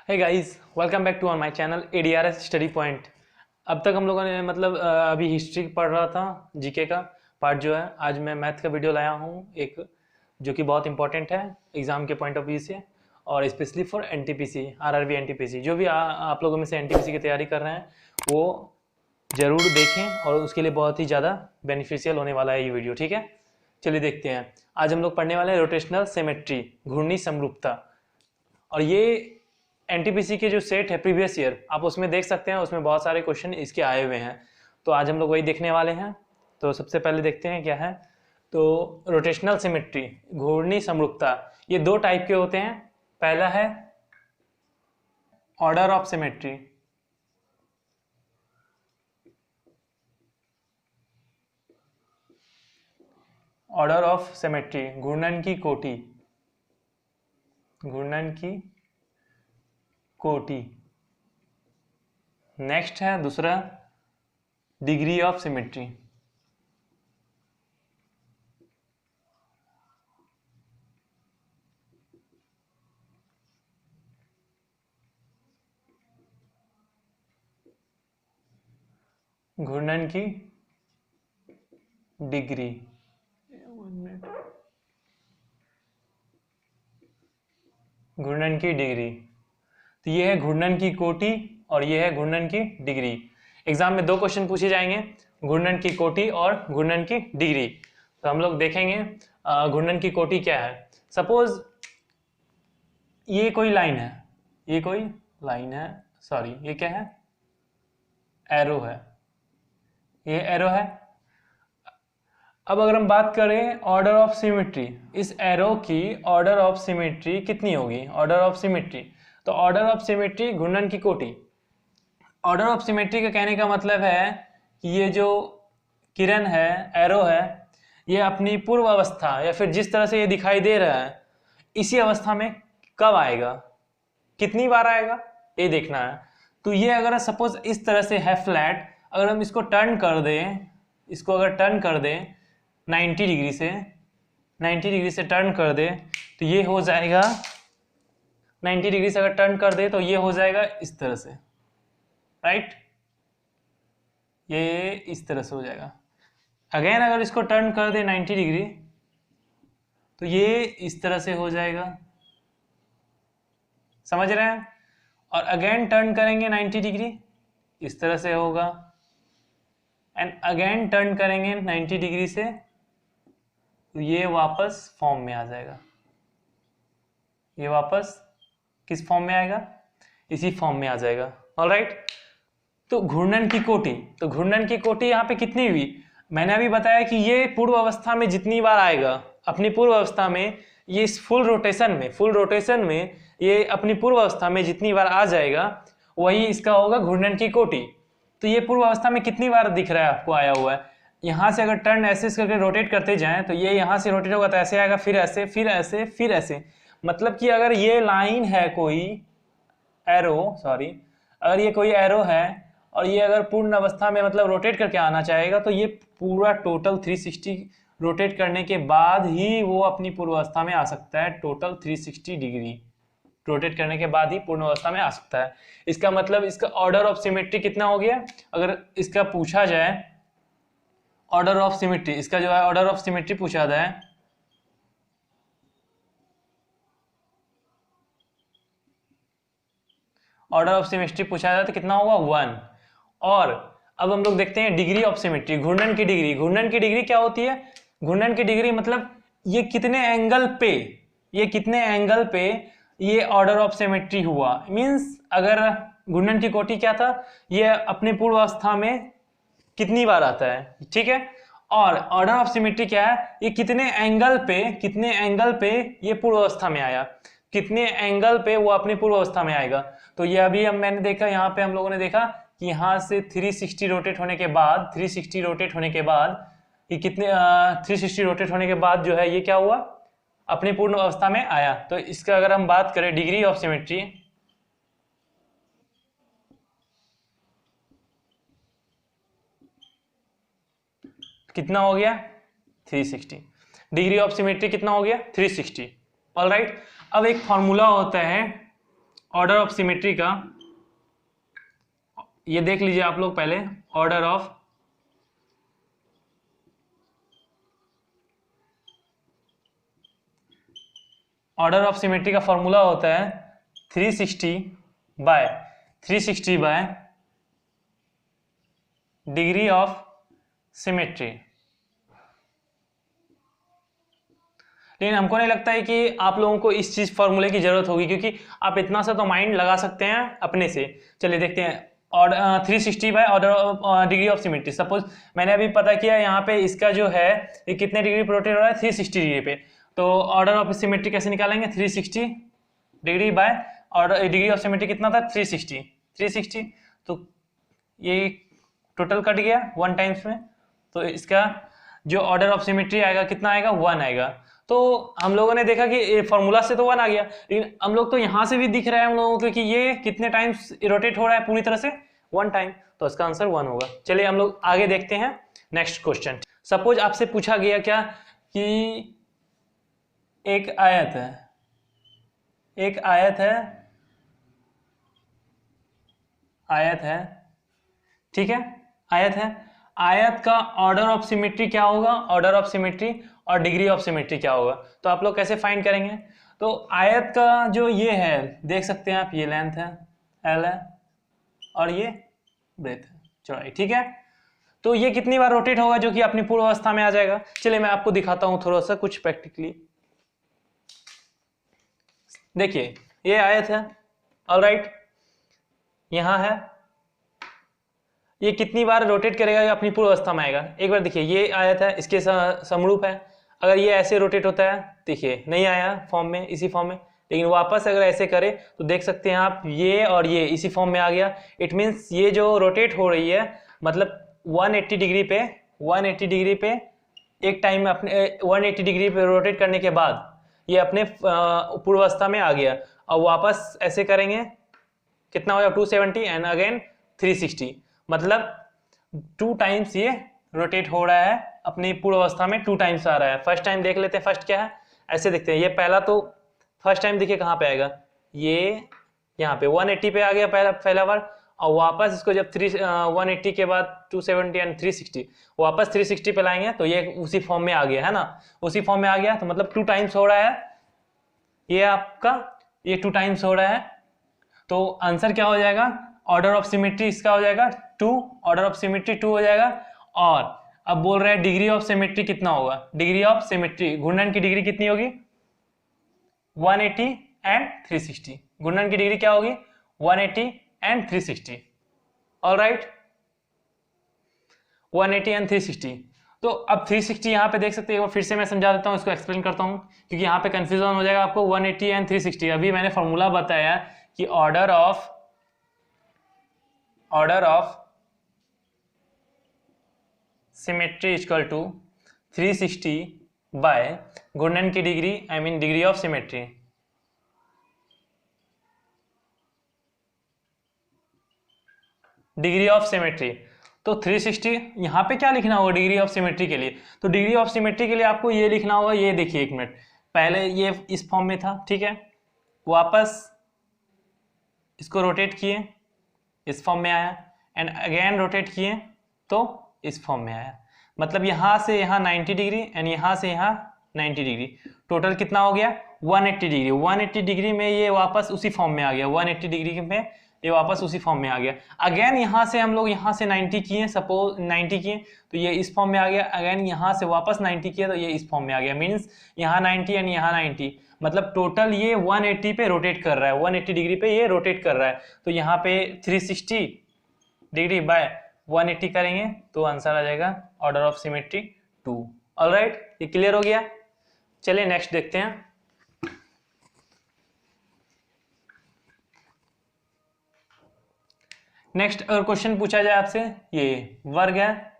Hey guys, welcome back to on my channel ADRS study point. अब तक हम लोगों ने अभी हिस्ट्री पढ़ रहा था, जीके का पार्ट जो है। आज मैं मैथ का वीडियो लाया हूँ एक, जो कि बहुत इंपॉर्टेंट है एग्जाम के पॉइंट ऑफ व्यू से, और specially for NTPC, RRB NTPC। जो भी आप लोगों में से NTPC की तैयारी कर रहे हैं वो ज़रूर देखें, और उसके लिए बहुत ही ज़्यादा बेनिफिशियल होने वाला है ये वीडियो। ठीक है, चलिए देखते हैं। आज हम लोग पढ़ने वाले हैं रोटेशनल सिमेट्री, घूर्णी समरूपता। और ये NTPC के जो सेट है प्रीवियस ईयर, आप उसमें देख सकते हैं, उसमें बहुत सारे क्वेश्चन इसके आए हुए हैं। तो आज हम लोग वही देखने वाले हैं। तो सबसे पहले देखते हैं क्या है। तो रोटेशनल सिमेट्री, घूर्णी समरूपता, ये दो टाइप के होते हैं। पहला है order of symmetry, order of symmetry, घूर्णन की कोटि, घूर्णन की कोटि। नेक्स्ट है दूसरा डिग्री ऑफ सिमेट्री, घूर्णन की डिग्री। घूर्णन की डिग्री, तो ये है घूर्णन की कोटि और ये है घूर्णन की डिग्री। एग्जाम में दो क्वेश्चन पूछे जाएंगे, घूर्णन की कोटि और घूर्णन की डिग्री। तो हम लोग देखेंगे घूर्णन की कोटि क्या है। सपोज ये कोई लाइन है, ये कोई लाइन है, सॉरी ये क्या है, एरो है, ये एरो है। अब अगर हम बात करें ऑर्डर ऑफ सिमेट्री, इस एरो की ऑर्डर ऑफ सिमेट्री कितनी होगी, ऑर्डर ऑफ सिमेट्री। तो ऑर्डर ऑफ सिमेट्री घूर्णन की कोटि। ऑर्डर ऑफ सिमेट्री का कहने का मतलब है कि ये जो किरण है, एरो है, ये अपनी पूर्व अवस्था या फिर जिस तरह से ये दिखाई दे रहा है, इसी अवस्था में कब आएगा, कितनी बार आएगा, ये देखना है। तो ये अगर सपोज इस तरह से है फ्लैट, अगर हम इसको टर्न कर दें, इसको अगर टर्न कर दें 90 डिग्री से, 90 डिग्री से टर्न कर दे, तो ये हो जाएगा 90 डिग्री से अगर टर्न कर दे तो ये हो जाएगा इस तरह से, राइट, ये इस तरह से हो जाएगा। अगेन अगर इसको टर्न कर दे 90 डिग्री तो ये इस तरह से हो जाएगा, समझ रहे हैं। और अगेन टर्न करेंगे 90 डिग्री, इस तरह से होगा। एंड अगेन टर्न करेंगे 90 डिग्री से तो ये वापस फॉर्म में आ जाएगा, ये वापस किस फॉर्म में आएगा, इसी फॉर्म में आ जाएगा। ऑलराइट, तो घूर्णन की कोटि, तो घूर्णन की कोटि यहाँ पे कितनी हुई, मैंने अभी बताया कि ये पूर्व अवस्था में जितनी बार आएगा, अपनी पूर्व अवस्था में, ये इस फुल रोटेशन में ये अपनी पूर्व अवस्था में जितनी बार आ जाएगा वही इसका होगा घूर्णन की कोटि। तो ये पूर्व अवस्था में कितनी बार दिख रहा है आपको, आया हुआ है। यहाँ से अगर टर्न ऐसे करके रोटेट करते जाएं तो ये यहाँ से रोटेट होगा तो ऐसे आएगा, फिर ऐसे, फिर ऐसे, फिर ऐसे। मतलब कि अगर ये लाइन है कोई एरो, सॉरी, अगर ये कोई एरो है और ये अगर पूर्ण अवस्था में मतलब रोटेट करके आना चाहेगा तो ये पूरा टोटल 360 रोटेट करने के बाद ही वो अपनी पूर्व अवस्था में आ सकता है। टोटल 360 डिग्री रोटेट करने के बाद ही पूर्ण अवस्था में आ सकता है। इसका मतलब इसका ऑर्डर ऑफ सिमेट्री कितना हो गया। अगर इसका पूछा जाए ऑर्डर ऑफ सिमेट्री, इसका जो है ऑर्डर ऑफ सिमेट्री पूछा जाए, ऑर्डर ऑफ सिमेट्री पूछा जाए तो कितना होगा, 1। और अब हम लोग देखते हैं डिग्री ऑफ सिमेट्री, घूर्णन की डिग्री। घूर्णन की डिग्री क्या होती है, घूर्णन की डिग्री मतलब ये कितने एंगल पे, ये कितने एंगल पे ये ऑर्डर ऑफ सिमेट्री हुआ। मींस अगर घूर्णन की कोटि क्या था, ये अपने पूर्व अवस्था में कितनी बार आता है, ठीक है। और ऑर्डर ऑफ सिमेट्री क्या है, ये कितने एंगल पे ये पूर्व अवस्था में आया, कितने एंगल पे वो अपनी पूर्व अवस्था में आएगा। तो ये अभी मैंने देखा, यहाँ पे हम लोगों ने देखा कि यहाँ से 360 रोटेट होने के बाद, 360 रोटेट होने के बाद ये कितने 360 रोटेट होने के बाद जो है ये क्या हुआ, अपनी पूर्ण अवस्था में आया। तो इसका अगर हम बात करें डिग्री ऑफ सिमेट्री, कितना हो गया 360। डिग्री ऑफ सिमेट्री कितना हो गया 360। ऑलराइट, अब एक फॉर्मूला होता है ऑर्डर ऑफ सिमेट्री का, ये देख लीजिए आप लोग पहले, ऑर्डर ऑफ सिमेट्री का फॉर्मूला होता है 360 बाय डिग्री ऑफ सिमेट्री। लेकिन हमको नहीं लगता है कि आप लोगों को इस चीज फॉर्मूले की जरूरत होगी, क्योंकि आप इतना सा तो माइंड लगा सकते हैं अपने से। चलिए देखते हैं, और 360 by order degree of symmetry. Suppose मैंने अभी पता किया यहाँ पे इसका जो है ये कितने डिग्री पे रोटेट हो रहा है, 360 डिग्री पे। तो ऑर्डर ऑफ सिमेट्री कैसे निकालेंगे, 360 degree by order degree of symmetry कितना था, 360। तो ये टोटल कट गया 1 टाइम्स में, तो इसका जो ऑर्डर ऑफ सिमेट्री आएगा कितना आएगा, 1 आएगा। तो हम लोगों ने देखा कि फॉर्मूला से तो 1 आ गया, लेकिन हम लोग तो यहाँ से भी दिख रहा है हम लोगों को कि ये कितने टाइम्स रोटेट हो रहा है, पूरी तरह से 1 टाइम, तो इसका आंसर 1 होगा। चलिए हम लोग आगे देखते हैं नेक्स्ट क्वेश्चन। सपोज आपसे पूछा गया क्या कि एक आयत है, ठीक है, आयत का ऑर्डर ऑफ सिमेट्री क्या होगा, ऑर्डर ऑफ सिमेट्री और डिग्री ऑफ सिमेट्री क्या होगा, तो आप लोग कैसे फाइंड करेंगे। तो आयत का जो ये है, देख सकते हैं आप, ये लेंथ है L है और ये ब्रेथ है, चौड़ाई, ठीक है। तो ये कितनी बार रोटेट होगा जो कि अपनी पूर्व अवस्था में आ जाएगा। चलिए मैं आपको दिखाता हूं थोड़ा सा कुछ प्रैक्टिकली। देखिए ये आयत है, ऑलराइट, यहां है, ये कितनी बार रोटेट करेगा, ये अपनी पूर्व अवस्था में आएगा। एक बार देखिए ये आयत है, इसके समरूप है, अगर ये ऐसे रोटेट होता है, देखिए नहीं आया फॉर्म में, इसी फॉर्म में, लेकिन वापस अगर ऐसे करे तो देख सकते हैं आप, ये और ये इसी फॉर्म में आ गया। इट मीन्स ये जो रोटेट हो रही है, मतलब 180 डिग्री पे एक टाइम में अपने 180 डिग्री पे रोटेट करने के बाद ये अपने पूर्वावस्था में आ गया। और वापस ऐसे करेंगे, कितना हो जाएगा, 270 एंड अगेन 360, मतलब 2 टाइम्स ये रोटेट हो रहा है अपनी पूर्व अवस्था में, 2 टाइम्स आ रहा है। फर्स्ट टाइम देख लेते हैं, फर्स्ट क्या है, ऐसे देखते हैं। ये पहला तो फर्स्ट टाइम देखिए कहाँ पे आएगा, ये यहाँ पे 180 पे आ गया पहला बार, और वापस इसको जब 180 के बाद 270 एंड 360 वापस 360 पे लाएंगे तो ये उसी फॉर्म में आ गया है ना, उसी फॉर्म में आ गया। तो मतलब 2 टाइम्स हो रहा है ये आपका, ये 2 टाइम्स हो रहा है। तो आंसर क्या हो जाएगा, ऑर्डर ऑफ सिमेट्री इसका हो जाएगा 2, ऑर्डर ऑफ सिमेट्री 2 हो जाएगा। और अब बोल रहे हैं डिग्री ऑफ सिमेट्री कितना होगा, डिग्री ऑफ सिमेट्री, घूर्णन की डिग्री कितनी होगी, 180 एंड 360। घूर्णन की डिग्री क्या होगी, 180 एंड 360, ऑलराइट, 180 एंड 360। तो अब 360 यहाँ पे देख सकते हैं, फिर से मैं समझा देता हूँ, इसको एक्सप्लेन करता हूँ, क्योंकि यहाँ पे कंफ्यूजन हो जाएगा आपको। 180 एंड 360, अभी मैंने फॉर्मूला बताया कि order of symmetry equal to 360 by घूर्णन की डिग्री, I mean degree of symmetry. Degree of symmetry, तो 360 यहाँ पे क्या लिखना होगा डिग्री ऑफ सिमेट्री के लिए, तो डिग्री ऑफ सिमेट्री के लिए आपको ये लिखना होगा, ये देखिए एक मिनट, पहले ये इस फॉर्म में था, ठीक है, वापस इसको रोटेट किए, इस फॉर्म में आया, एंड अगेन रोटेट किए तो इस फॉर्म में आया। मतलब यहाँ से यहाँ 90 डिग्री एंड यहाँ से यहाँ 90 डिग्री, टोटल कितना हो गया, 180 डिग्री। 180 डिग्री में ये वापस उसी फॉर्म में आ गया, 180 डिग्री में ये वापस उसी फॉर्म में आ गया। अगेन यहाँ से हम लोग यहाँ से 90 किए, सपोज 90 किए तो ये इस फॉर्म में आ गया। अगेन यहाँ से वापस 90 किए तो ये इस फॉर्म में आ गया। मीन्स यहाँ 90 एंड यहाँ 90, मतलब टोटल ये 180 पे रोटेट कर रहा है, 180 डिग्री पे ये रोटेट कर रहा है। तो यहाँ पे 360 डिग्री बाय 180 करेंगे तो आंसर आ जाएगा ऑर्डर ऑफ सिमेट्री 2। ऑलराइट, ये क्लियर हो गया। चलिए नेक्स्ट देखते हैं। नेक्स्ट अगर क्वेश्चन पूछा जाए आपसे, ये वर्ग है,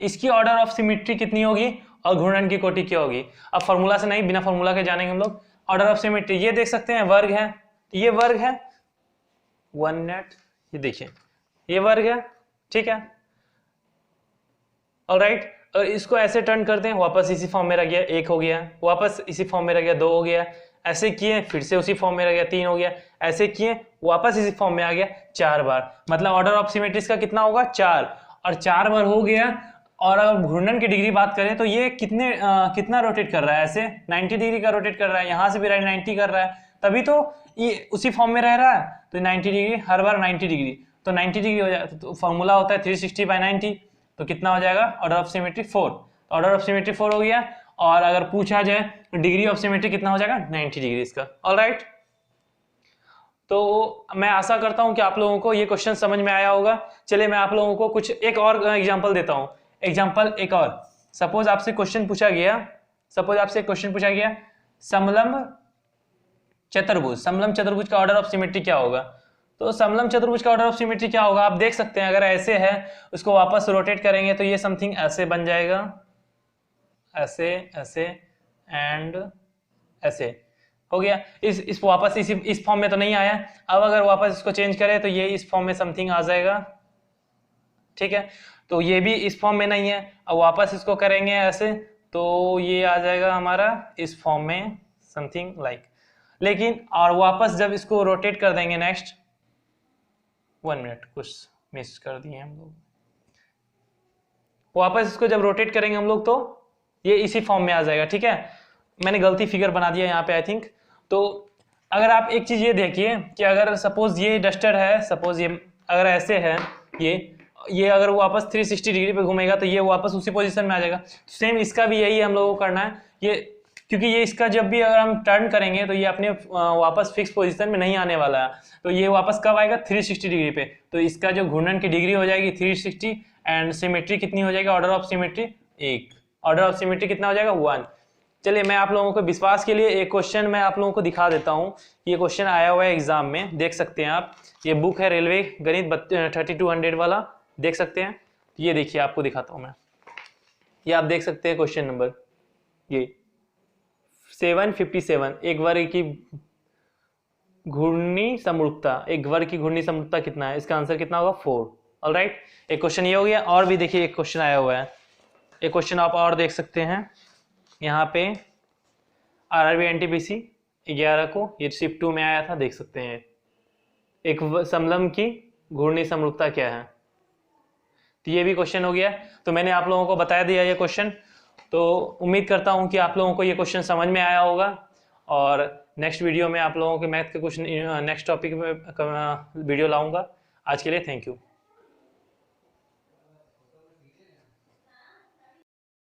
इसकी ऑर्डर ऑफ सिमेट्री कितनी होगी और घूर्णन की कोटि क्या होगी। अब फॉर्मूला से नहीं, बिना फॉर्मूला के जानेंगे हम लोग। ऑर्डर ऑफ सिमेट्री ये देख सकते हैं, वर्ग है, ये वर्ग है 1 नेट, ये देखिए ये वर्ग है, ठीक है, ऑलराइट। और इसको ऐसे टर्न करते हैं, वापस इसी फॉर्म में रह गया, 1 हो गया, वापस इसी फॉर्म में रह गया, 2 हो गया, ऐसे किए फिर से उसी फॉर्म में रह गया, 3 हो गया, ऐसे किए वापस इसी फॉर्म में आ गया 4 बार। मतलब ऑर्डर ऑफ सिमेट्रीज का कितना होगा 4, और 4 बार हो गया। और अगर घूर्णन की डिग्री बात करें तो ये कितना रोटेट कर रहा है, ऐसे 90 डिग्री का रोटेट कर रहा है, यहाँ से भी 90 कर रहा है, तभी तो ये उसी फॉर्म में रह रहा है। तो 90 डिग्री हर बार 90 डिग्री, तो 90 डिग्री हो जाए तो फॉर्मूला होता है 360/90, तो कितना हो जाएगा order of symmetry 4। Order of symmetry 4 हो गया। और अगर पूछा जाए डिग्री ऑफ सिमेट्री कितना हो जाएगा 90 डिग्री इसका। ऑलराइट, तो मैं आशा करता हूं कि आप लोगों को ये क्वेश्चन समझ में आया होगा। चलिए मैं आप लोगों को कुछ एक और एग्जांपल देता हूं। एग्जांपल एक और, सपोज आपसे क्वेश्चन पूछा गया समलंब चतुर्भुज का ऑर्डर ऑफ सिमेट्री क्या होगा। तो समलंब चतुर्भुज का ऑर्डर ऑफ सिमेट्री क्या होगा, आप देख सकते हैं। अगर ऐसे है उसको वापस रोटेट करेंगे तो ये समथिंग ऐसे बन जाएगा, ऐसे ऐसे एंड ऐसे हो गया। इस वापस इस फॉर्म में तो नहीं आया। अब अगर वापस इसको चेंज करें तो ये इस फॉर्म में समथिंग आ जाएगा, ठीक है। तो ये भी इस फॉर्म में नहीं है, अब वापस इसको करेंगे ऐसे तो ये आ जाएगा हमारा इस फॉर्म में समथिंग लाइक। लेकिन और वापस जब इसको रोटेट कर देंगे नेक्स्ट 1 मिनट, कुछ मिस कर दिए हम लोग। वापस इसको जब रोटेट करेंगे हम लोग तो ये इसी फॉर्म में आ जाएगा, ठीक है। मैंने गलती फिगर बना दिया यहाँ पे आई थिंक। तो अगर आप एक चीज ये देखिए कि अगर सपोज ये डस्टर है, सपोज ये अगर ऐसे है, ये अगर वापस 360 डिग्री पे घूमेगा तो ये वापस उसी पोजीशन में आ जाएगा। सेम इसका भी यही हम लोगों को करना है, ये क्योंकि ये इसका जब भी अगर हम टर्न करेंगे तो ये अपने वापस फिक्स पोजीशन में नहीं आने वाला है। तो ये वापस कब आएगा 360 डिग्री पे। तो इसका जो घूर्णन की डिग्री हो जाएगी 360 एंड सिमेट्री कितनी हो जाएगी, order of symmetry 1, order of symmetry कितना हो जाएगा 1। चलिए मैं आप लोगों को विश्वास के लिए एक क्वेश्चन मैं आप लोगों को दिखा देता हूँ। ये क्वेश्चन आया हुआ है एग्जाम में, देख सकते हैं आप। ये बुक है रेलवे गणित 3200 वाला, देख सकते हैं। ये देखिए आपको दिखाता हूँ मैं, ये आप देख सकते हैं क्वेश्चन नंबर ये 757, एक वर्ग की घूर्णी समरूपता, एक वर्ग की घूर्णी समरूपता कितना है, इसका आंसर कितना होगा 4। ऑलराइट, एक क्वेश्चन ये हो गया। और भी देखिए एक क्वेश्चन आया हुआ है, एक क्वेश्चन आप और देख सकते हैं यहाँ पे आरआरबी एनटीपीसी 11 को, ये शिफ्ट 2 में आया था, देख सकते हैं। एक समलंब की घूर्णी समरूपता क्या है, तो ये भी क्वेश्चन हो गया। तो मैंने आप लोगों को बता दिया ये क्वेश्चन। तो उम्मीद करता हूँ कि आप लोगों को ये क्वेश्चन समझ में आया होगा। और नेक्स्ट वीडियो में आप लोगों के मैथ के कुछ नेक्स्ट टॉपिक में वीडियो लाऊंगा। आज के लिए थैंक यू।